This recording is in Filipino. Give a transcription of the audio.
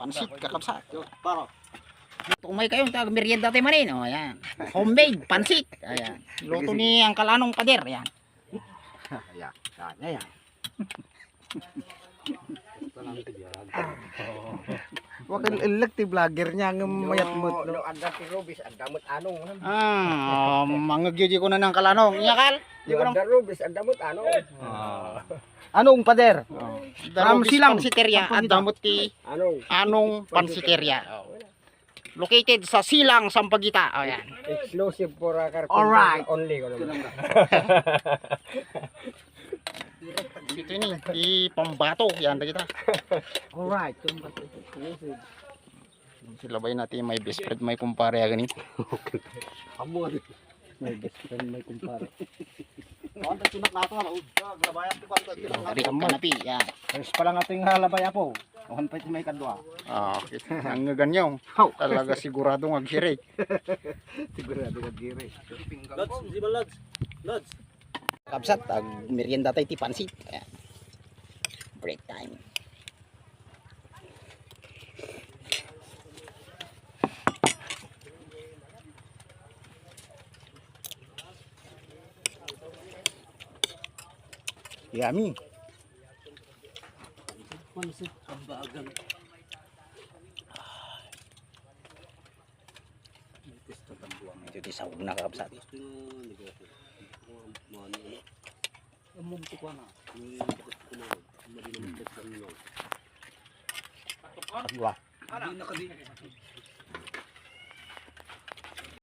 pansit kakapsat. Tumay kayo, merienda tayo manin. O, ayan. Homemade, pansit. Ayan. Luto ni Uncle Anong Pader. Ayan. Ayan. Wakil elective vlogger niya ng mayat mo. Mga gyudi ko na ng kalanong. Iyakal? Anong pader? Darubis silang. Pansiteria at damot ti Anong Pansiteria. Located sa Silang, Sampaguita. Ayan. Exclusive for Alright. only. Dito ni, di pambato. Yan na kita. Alright. Silabay natin may best friend, may kumpare agani. Amor. May best friend, may kumpare. Dari kanapi. Yan. Ayos pa lang ating halabay po. Ohan pa ito may kadwa. Ang ganyan. Talaga sigurado ngaghiray. Sigurado kagiri. Kapsat, merienda tayo ti pansit. Ayan. Break time. Yummy. Pansit pambagan. Ito ti sahog na kapsat. Kadwa.